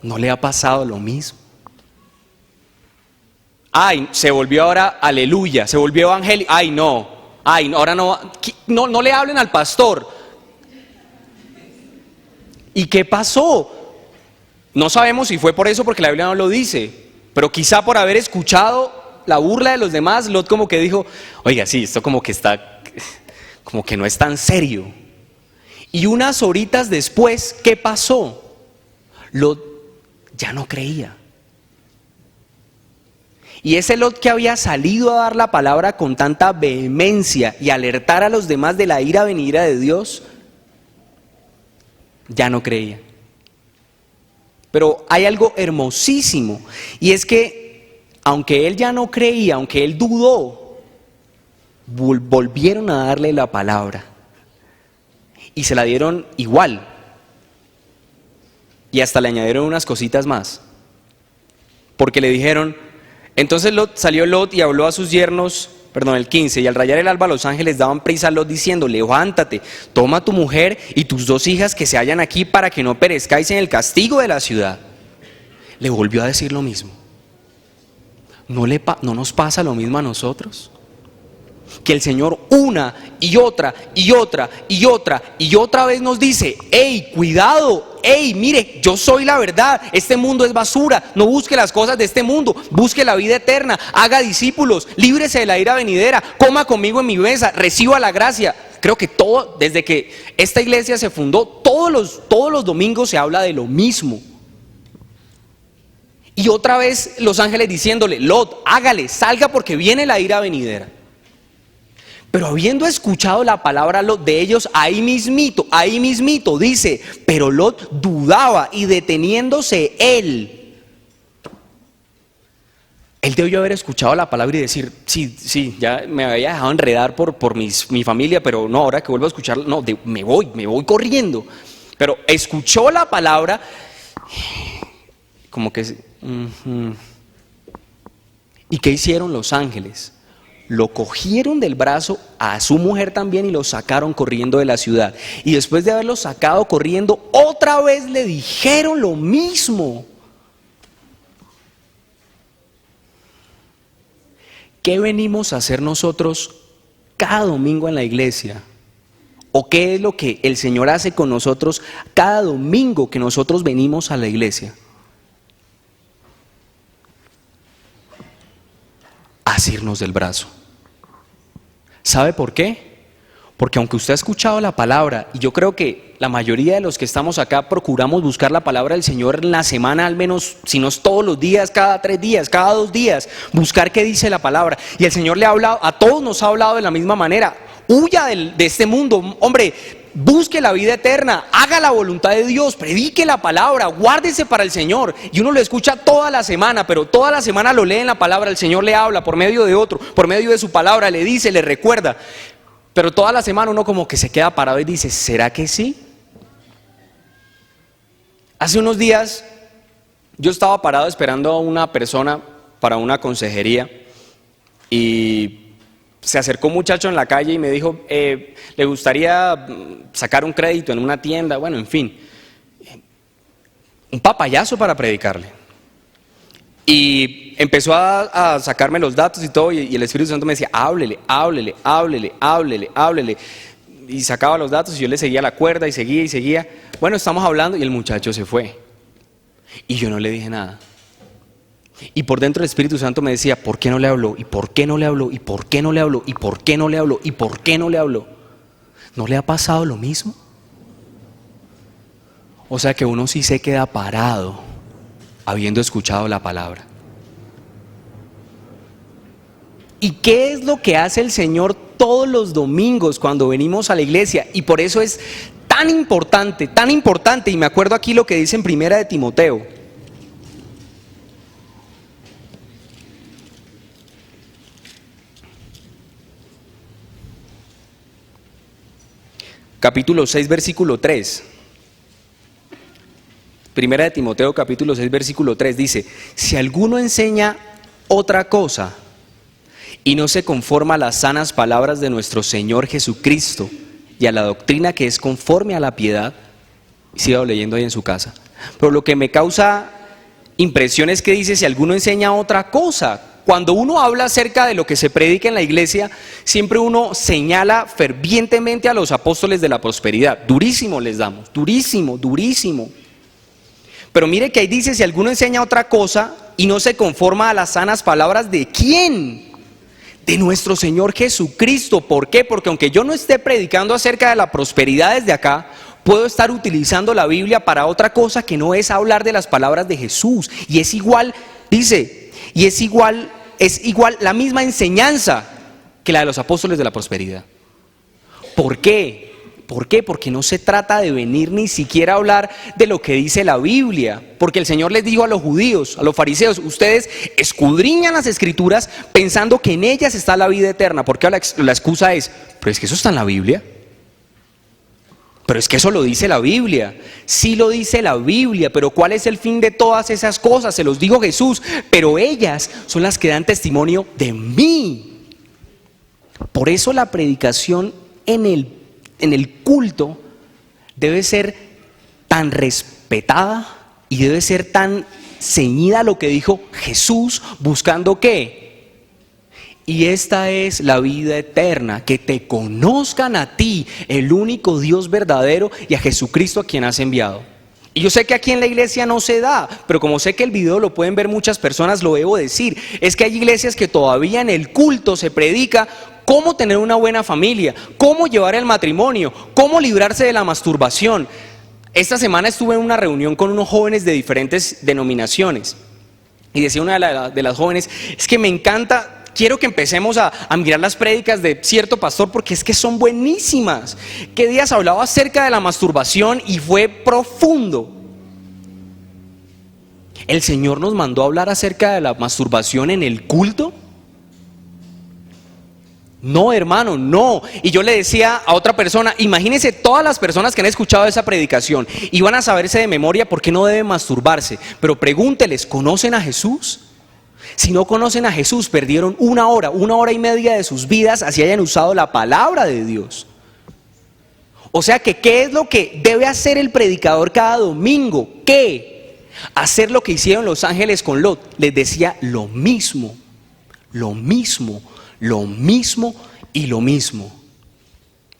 no le ha pasado lo mismo. Se volvió ahora aleluya, se volvió evangélico. No, ahora no le hablen al pastor. ¿Y qué pasó? No sabemos si fue por eso, porque la Biblia no lo dice. Pero quizá por haber escuchado la burla de los demás, Lot como que dijo, oiga, sí, esto como que no es tan serio. Y unas horitas después, ¿qué pasó? Lot ya no creía. Y ese Lot que había salido a dar la palabra con tanta vehemencia y alertar a los demás de la ira venidera de Dios, ya no creía. Pero hay algo hermosísimo, y es que aunque él ya no creía, aunque él dudó, volvieron a darle la palabra y se la dieron igual, y hasta le añadieron unas cositas más, porque le dijeron, entonces salió Lot y habló a sus yernos, el 15, y al rayar el alba los ángeles daban prisa a Lot diciendo, levántate, toma a tu mujer y tus 2 hijas que se hallan aquí para que no perezcáis en el castigo de la ciudad. Le volvió a decir lo mismo. ¿No nos pasa lo mismo a nosotros? Que el Señor una y otra y otra y otra y otra vez nos dice, hey, cuidado, hey, mire, yo soy la verdad, este mundo es basura, no busque las cosas de este mundo, busque la vida eterna, haga discípulos, líbrese de la ira venidera, coma conmigo en mi mesa, reciba la gracia. Creo que desde que esta iglesia se fundó, todos los domingos se habla de lo mismo. Y otra vez los ángeles diciéndole, Lot, hágale, salga porque viene la ira venidera. Pero habiendo escuchado la palabra Lot de ellos, ahí mismito dice, pero Lot dudaba y deteniéndose él debió haber escuchado la palabra y decir, sí, ya me había dejado enredar por mi familia, pero no, ahora que vuelvo a escuchar, no, me voy corriendo. Pero escuchó la palabra, como que... ¿Y qué hicieron los ángeles? Lo cogieron del brazo a su mujer también y lo sacaron corriendo de la ciudad. Y después de haberlo sacado corriendo, otra vez le dijeron lo mismo. ¿Qué venimos a hacer nosotros cada domingo en la iglesia? ¿O qué es lo que el Señor hace con nosotros cada domingo que nosotros venimos a la iglesia? Asirnos del brazo. ¿Sabe por qué? Porque aunque usted ha escuchado la palabra, y yo creo que la mayoría de los que estamos acá procuramos buscar la palabra del Señor en la semana, al menos, si no es todos los días, cada 3 días, cada 2 días, buscar qué dice la palabra. Y el Señor le ha hablado, a todos nos ha hablado de la misma manera. Huya de este mundo, hombre, busque la vida eterna, haga la voluntad de Dios, predique la palabra, guárdese para el Señor. Y uno lo escucha toda la semana, pero toda la semana lo lee en la palabra, el Señor le habla por medio de otro, por medio de su palabra, le dice, le recuerda. Pero toda la semana uno como que se queda parado y dice, ¿será que sí? Hace unos días yo estaba parado esperando a una persona para una consejería y se acercó un muchacho en la calle y me dijo, le gustaría sacar un crédito en una tienda, bueno, en fin, un papayazo para predicarle. Y empezó a sacarme los datos y todo, y el Espíritu Santo me decía, háblele. Y sacaba los datos y yo le seguía la cuerda y seguía. Bueno, estamos hablando y el muchacho se fue. Y yo no le dije nada. Y por dentro el Espíritu Santo me decía, ¿por qué no le habló? ¿Y por qué no le habló? ¿Y por qué no le habló? ¿Y por qué no le habló? ¿Y por qué no le habló? ¿No le ha pasado lo mismo? O sea que uno sí se queda parado habiendo escuchado la palabra. ¿Y qué es lo que hace el Señor todos los domingos cuando venimos a la iglesia? Y por eso es tan importante, y me acuerdo aquí lo que dice en Primera de Timoteo. Capítulo 6, versículo 3. Primera de Timoteo, capítulo 6, versículo 3 dice: si alguno enseña otra cosa y no se conforma a las sanas palabras de nuestro Señor Jesucristo y a la doctrina que es conforme a la piedad, sigo leyendo ahí en su casa. Pero lo que me causa impresión es que dice: si alguno enseña otra cosa. Cuando uno habla acerca de lo que se predica en la iglesia, siempre uno señala fervientemente a los apóstoles de la prosperidad. Durísimo les damos, durísimo. Pero mire que ahí dice: si alguno enseña otra cosa y no se conforma a las sanas palabras, ¿de quién? De nuestro Señor Jesucristo. ¿Por qué? Porque aunque yo no esté predicando acerca de la prosperidad desde acá, puedo estar utilizando la Biblia para otra cosa que no es hablar de las palabras de Jesús. Y es igual, dice, es igual la misma enseñanza que la de los apóstoles de la prosperidad. ¿Por qué? Porque no se trata de venir ni siquiera a hablar de lo que dice la Biblia. Porque el Señor les dijo a los judíos, a los fariseos: ustedes escudriñan las escrituras pensando que en ellas está la vida eterna. Porque la excusa es: pero es que eso está en la Biblia. Pero es que eso lo dice la Biblia. Sí lo dice la Biblia, pero ¿cuál es el fin de todas esas cosas? Se los dijo Jesús, pero ellas son las que dan testimonio de mí. Por eso la predicación en el culto debe ser tan respetada y debe ser tan ceñida a lo que dijo Jesús, buscando ¿qué? Y esta es la vida eterna, que te conozcan a ti, el único Dios verdadero, y a Jesucristo a quien has enviado. Y yo sé que aquí en la iglesia no se da, pero como sé que el video lo pueden ver muchas personas, lo debo decir. Es que hay iglesias que todavía en el culto se predica cómo tener una buena familia, cómo llevar el matrimonio, cómo librarse de la masturbación. Esta semana estuve en una reunión con unos jóvenes de diferentes denominaciones. Y decía una de las jóvenes: es que me encanta... Quiero que empecemos a mirar las prédicas de cierto pastor porque es que son buenísimas. ¿Qué días hablaba acerca de la masturbación y fue profundo? ¿El Señor nos mandó a hablar acerca de la masturbación en el culto? No, hermano, no. Y yo le decía a otra persona: imagínense todas las personas que han escuchado esa predicación y van a saberse de memoria por qué no deben masturbarse. Pero pregúnteles: ¿conocen a Jesús? Si no conocen a Jesús, perdieron una hora y media de sus vidas así hayan usado la palabra de Dios. O sea que, ¿qué es lo que debe hacer el predicador cada domingo? ¿Qué? Hacer lo que hicieron los ángeles con Lot. Les decía lo mismo y lo mismo.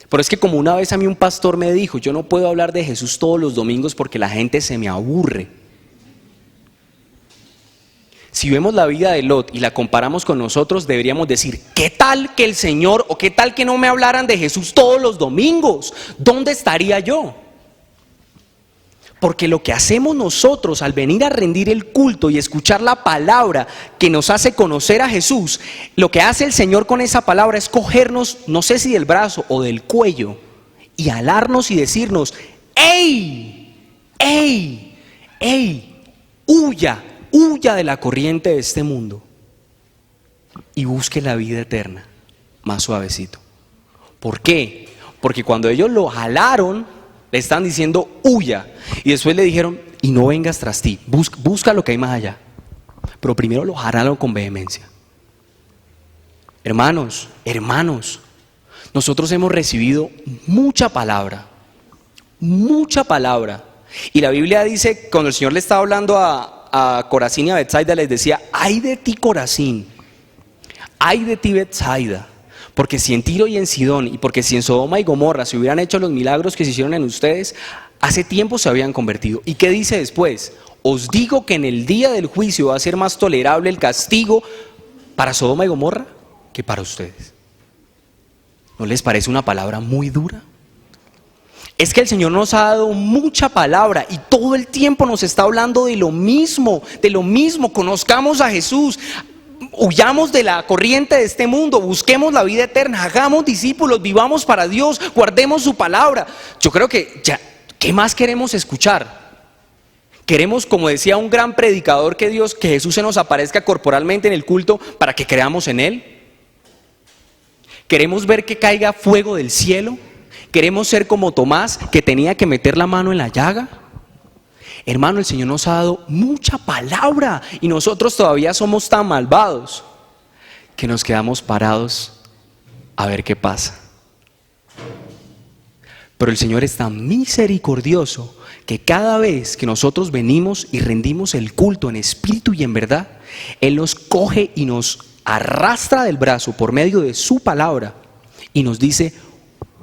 Pero es que como una vez a mí un pastor me dijo: yo no puedo hablar de Jesús todos los domingos porque la gente se me aburre. Si vemos la vida de Lot y la comparamos con nosotros, deberíamos decir: ¿qué tal que el Señor, o qué tal que no me hablaran de Jesús todos los domingos? ¿Dónde estaría yo? Porque lo que hacemos nosotros al venir a rendir el culto y escuchar la palabra que nos hace conocer a Jesús, lo que hace el Señor con esa palabra es cogernos, no sé si del brazo o del cuello, y alarnos y decirnos: ¡ey! Huya de la corriente de este mundo y busque la vida eterna más suavecito. ¿Por qué? Porque cuando ellos lo jalaron, le están diciendo: huya, y después le dijeron: y no vengas tras ti, busca lo que hay más allá. Pero primero lo jalaron con vehemencia. Hermanos, nosotros hemos recibido mucha palabra, y la Biblia dice, cuando el Señor le estaba hablando a Corazín y a Betsaida, les decía: ay de ti, Corazín, ay de ti, Betsaida, porque si en Tiro y en Sidón, y porque si en Sodoma y Gomorra se hubieran hecho los milagros que se hicieron en ustedes, hace tiempo se habían convertido. ¿Y qué dice después? Os digo que en el día del juicio va a ser más tolerable el castigo para Sodoma y Gomorra que para ustedes. ¿No les parece una palabra muy dura? Es que el Señor nos ha dado mucha palabra y todo el tiempo nos está hablando de lo mismo, Conozcamos a Jesús, huyamos de la corriente de este mundo, busquemos la vida eterna, hagamos discípulos, vivamos para Dios, guardemos su palabra. Yo creo que ya, ¿qué más queremos escuchar? Queremos, como decía un gran predicador, que Jesús se nos aparezca corporalmente en el culto para que creamos en Él. Queremos ver que caiga fuego del cielo. Queremos ser como Tomás, que tenía que meter la mano en la llaga. Hermano, el Señor nos ha dado mucha palabra y nosotros todavía somos tan malvados que nos quedamos parados a ver qué pasa. Pero el Señor es tan misericordioso que cada vez que nosotros venimos y rendimos el culto en espíritu y en verdad, Él nos coge y nos arrastra del brazo por medio de su palabra y nos dice: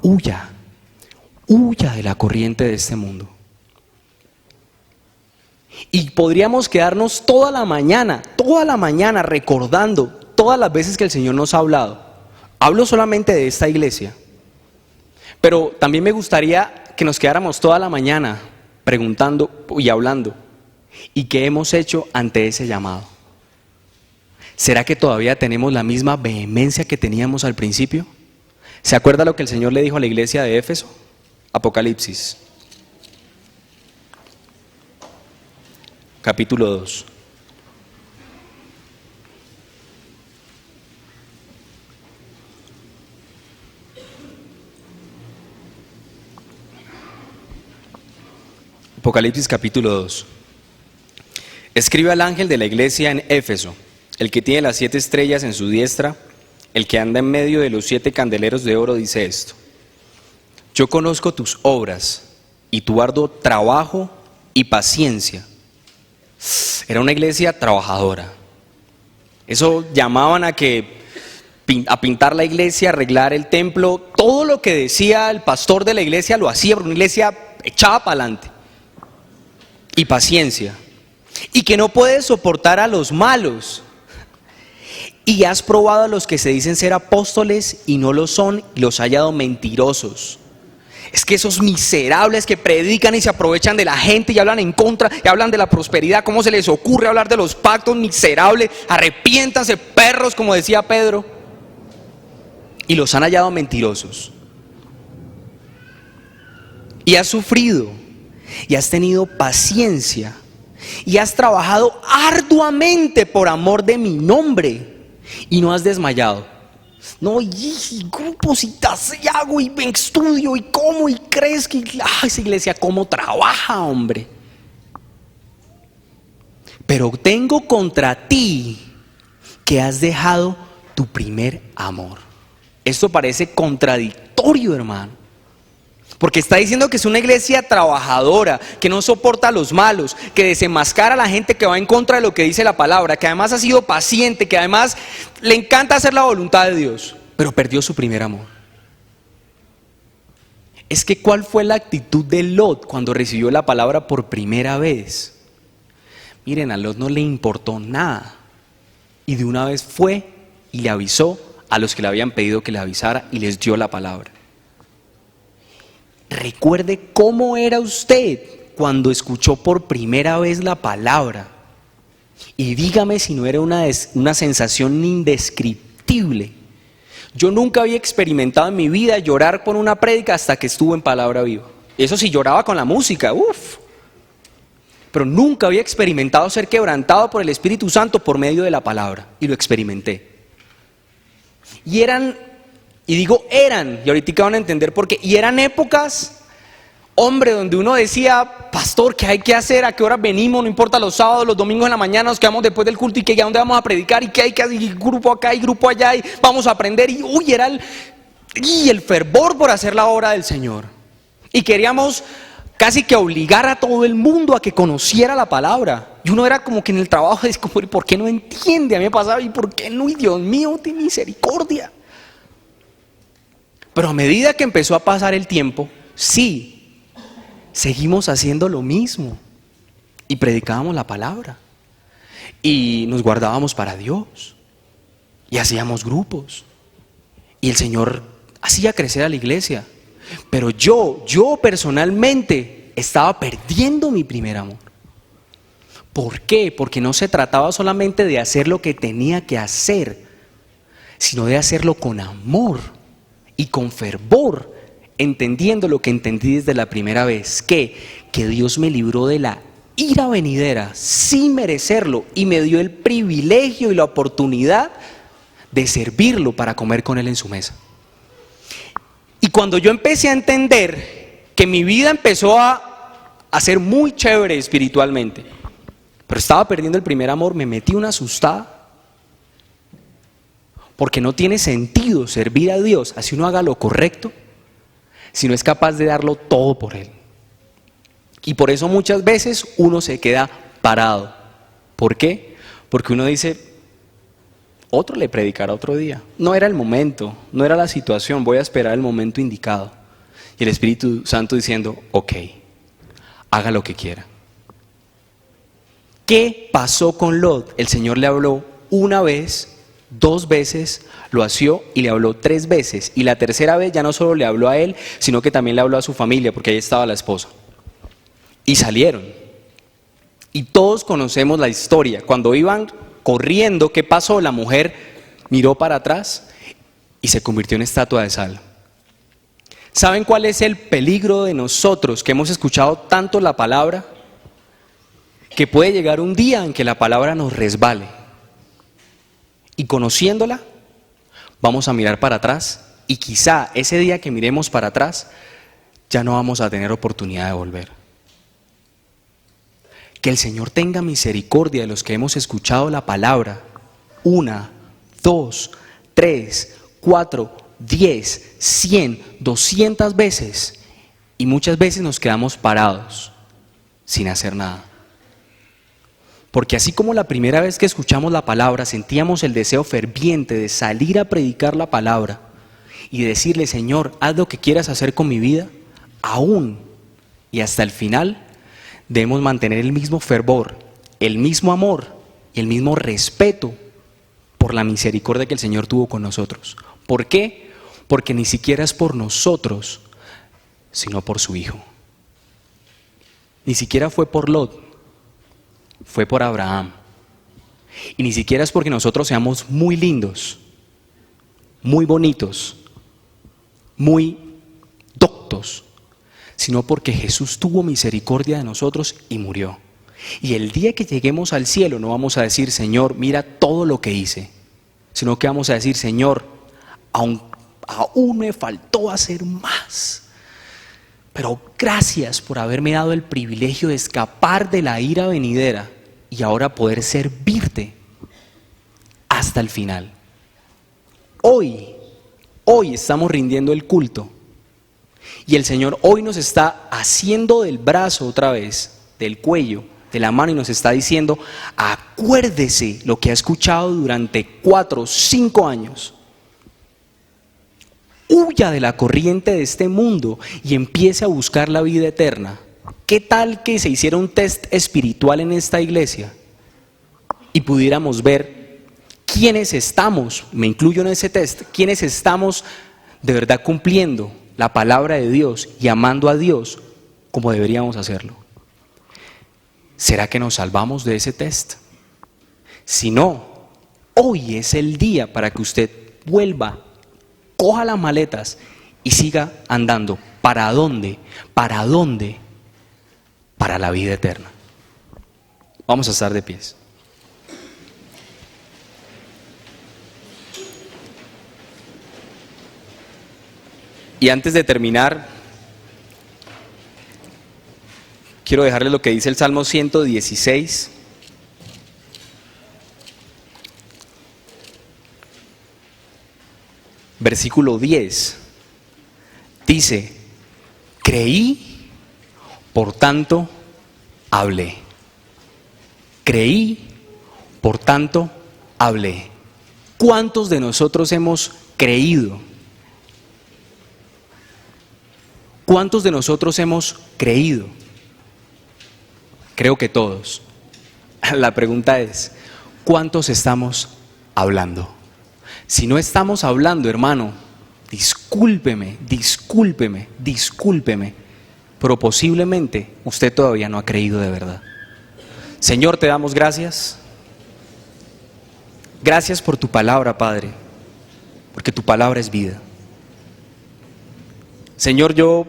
huya de la corriente de este mundo. Y podríamos quedarnos toda la mañana recordando todas las veces que el Señor nos ha hablado. Hablo solamente de esta iglesia, pero también me gustaría que nos quedáramos toda la mañana preguntando y hablando: ¿y qué hemos hecho ante ese llamado? ¿Será que todavía tenemos la misma vehemencia que teníamos al principio? ¿Se acuerda lo que el Señor le dijo a la iglesia de Éfeso? Apocalipsis, capítulo 2. Apocalipsis capítulo 2. Escribe al ángel de la iglesia en Éfeso, el que tiene las 7 estrellas en su diestra, el que anda en medio de los 7 candeleros de oro, dice esto: yo conozco tus obras y tu arduo trabajo y paciencia. Era una iglesia trabajadora. Eso llamaban a pintar la iglesia, arreglar el templo. Todo lo que decía el pastor de la iglesia lo hacía, porque una iglesia echaba para adelante. Y paciencia. Y que no puedes soportar a los malos. Y has probado a los que se dicen ser apóstoles y no lo son, y los has hallado mentirosos. Es que esos miserables que predican y se aprovechan de la gente y hablan en contra y hablan de la prosperidad, ¿cómo se les ocurre hablar de los pactos? Miserables, arrepiéntanse, perros, como decía Pedro. Y los han hallado mentirosos. Y has sufrido y has tenido paciencia y has trabajado arduamente por amor de mi nombre y no has desmayado. No, y grupos y hago y estudio y cómo y crees que esa iglesia cómo trabaja, hombre. Pero tengo contra ti que has dejado tu primer amor. Esto parece contradictorio, hermano, porque está diciendo que es una iglesia trabajadora, que no soporta a los malos, que desenmascara a la gente que va en contra de lo que dice la palabra, que además ha sido paciente, que además le encanta hacer la voluntad de Dios, pero perdió su primer amor. Es que ¿cuál fue la actitud de Lot cuando recibió la palabra por primera vez? Miren, a Lot no le importó nada y de una vez fue y le avisó a los que le habían pedido que le avisara y les dio la palabra. Recuerde cómo era usted cuando escuchó por primera vez la palabra y dígame si no era una sensación indescriptible. Yo nunca había experimentado en mi vida llorar por una prédica hasta que estuve en Palabra Viva. Eso sí, lloraba con la música, pero nunca había experimentado ser quebrantado por el Espíritu Santo por medio de la palabra, y lo experimenté. Y digo eran, y ahorita van a entender por qué. Y eran épocas, hombre, donde uno decía: pastor, ¿qué hay que hacer? ¿A qué hora venimos? No importa, los sábados, los domingos en la mañana nos quedamos después del culto, y ¿a dónde vamos a predicar? ¿Y qué hay que hacer? Y grupo acá y grupo allá, y vamos a aprender. Y era el fervor por hacer la obra del Señor. Y queríamos casi que obligar a todo el mundo a que conociera la palabra. Y uno era como que en el trabajo es como: ¿por qué no entiende? A mí me pasaba: ¿y por qué no? Y Dios mío, ten misericordia. Pero a medida que empezó a pasar el tiempo, sí, seguimos haciendo lo mismo y predicábamos la palabra y nos guardábamos para Dios y hacíamos grupos y el Señor hacía crecer a la iglesia. Pero yo personalmente estaba perdiendo mi primer amor. ¿Por qué? Porque no se trataba solamente de hacer lo que tenía que hacer, sino de hacerlo con amor y con fervor, entendiendo lo que entendí desde la primera vez, que Dios me libró de la ira venidera sin merecerlo y me dio el privilegio y la oportunidad de servirlo para comer con Él en su mesa. Y cuando yo empecé a entender que mi vida empezó a ser muy chévere espiritualmente, pero estaba perdiendo el primer amor, me metí una asustada. Porque no tiene sentido servir a Dios así uno haga lo correcto, si no es capaz de darlo todo por Él. Y por eso muchas veces uno se queda parado. ¿Por qué? Porque uno dice, otro le predicará otro día. No era el momento, no era la situación, voy a esperar el momento indicado. Y el Espíritu Santo diciendo, ok, haga lo que quiera. ¿Qué pasó con Lot? El Señor le habló una vez, 2 veces, lo asió y le habló 3 veces. Y la tercera vez ya no solo le habló a él, sino que también le habló a su familia, porque ahí estaba la esposa. Y salieron. Y todos conocemos la historia. Cuando iban corriendo, ¿qué pasó? La mujer miró para atrás y se convirtió en estatua de sal. ¿Saben cuál es el peligro de nosotros que hemos escuchado tanto la palabra? Que puede llegar un día en que la palabra nos resbale y conociéndola vamos a mirar para atrás y quizá ese día que miremos para atrás ya no vamos a tener oportunidad de volver. Que el Señor tenga misericordia de los que hemos escuchado la palabra 1, 2, 3, 4, 10, 100, 200 veces y muchas veces nos quedamos parados sin hacer nada. Porque así como la primera vez que escuchamos la palabra sentíamos el deseo ferviente de salir a predicar la palabra y decirle, Señor, haz lo que quieras hacer con mi vida, aún y hasta el final debemos mantener el mismo fervor, el mismo amor y el mismo respeto por la misericordia que el Señor tuvo con nosotros. ¿Por qué? Porque ni siquiera es por nosotros, sino por su Hijo. Ni siquiera fue por Lot. Fue por Abraham. Y ni siquiera es porque nosotros seamos muy lindos, muy bonitos, muy doctos, sino porque Jesús tuvo misericordia de nosotros y murió. Y el día que lleguemos al cielo no vamos a decir, Señor, mira todo lo que hice, sino que vamos a decir, Señor, aún me faltó hacer más. Pero gracias por haberme dado el privilegio de escapar de la ira venidera y ahora poder servirte hasta el final. Hoy estamos rindiendo el culto y el Señor hoy nos está haciendo del brazo otra vez, del cuello, de la mano y nos está diciendo, acuérdese lo que ha escuchado durante 4 o 5 años. Huya de la corriente de este mundo y empiece a buscar la vida eterna. ¿Qué tal que se hiciera un test espiritual en esta iglesia y pudiéramos ver quiénes estamos, me incluyo en ese test, quiénes estamos de verdad cumpliendo la palabra de Dios y amando a Dios como deberíamos hacerlo? ¿Será que nos salvamos de ese test? Si no, hoy es el día para que usted vuelva, coja las maletas y siga andando. ¿Para dónde? ¿Para dónde? Para la vida eterna. Vamos a estar de pies. Y antes de terminar, quiero dejarles lo que dice el Salmo 116. Versículo 10. Dice, creí, por tanto, hablé. Creí, por tanto, hablé. ¿Cuántos de nosotros hemos creído? ¿Cuántos de nosotros hemos creído? Creo que todos. La pregunta es, ¿cuántos estamos hablando? Si no estamos hablando, hermano, disculpe. discúlpeme, pero posiblemente usted todavía no ha creído de verdad. Señor, te damos gracias. Gracias por tu palabra, Padre, porque tu palabra es vida. Señor, yo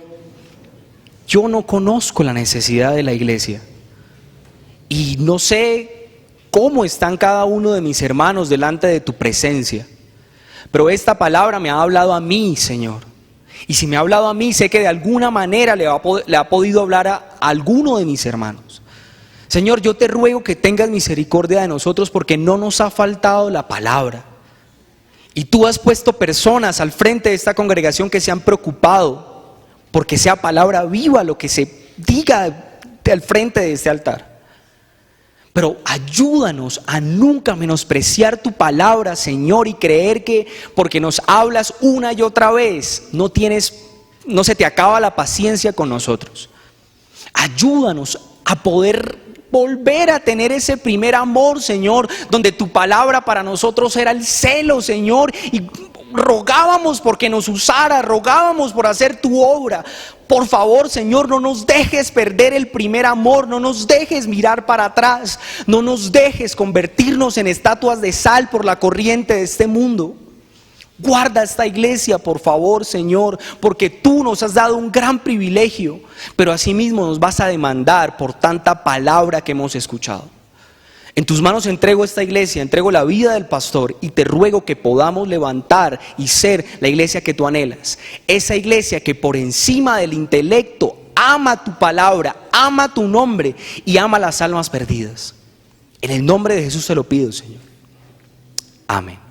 no conozco la necesidad de la iglesia y no sé cómo están cada uno de mis hermanos delante de tu presencia, pero esta palabra me ha hablado a mí, Señor. Y si me ha hablado a mí, sé que de alguna manera le ha podido hablar a alguno de mis hermanos. Señor, yo te ruego que tengas misericordia de nosotros porque no nos ha faltado la palabra. Y tú has puesto personas al frente de esta congregación que se han preocupado porque sea palabra viva lo que se diga al frente de este altar. Pero ayúdanos a nunca menospreciar tu palabra, Señor, y creer que porque nos hablas una y otra vez no se te acaba la paciencia con nosotros. Ayúdanos a poder volver a tener ese primer amor, Señor, donde tu palabra para nosotros era el celo, Señor, y rogábamos porque nos usara, rogábamos por hacer tu obra. Por favor, Señor, no nos dejes perder el primer amor, no nos dejes mirar para atrás, no nos dejes convertirnos en estatuas de sal por la corriente de este mundo. Guarda esta iglesia, por favor, Señor, porque tú nos has dado un gran privilegio, pero asimismo nos vas a demandar por tanta palabra que hemos escuchado. En tus manos entrego esta iglesia, entrego la vida del pastor y te ruego que podamos levantar y ser la iglesia que tú anhelas. Esa iglesia que por encima del intelecto ama tu palabra, ama tu nombre y ama las almas perdidas. En el nombre de Jesús te lo pido, Señor. Amén.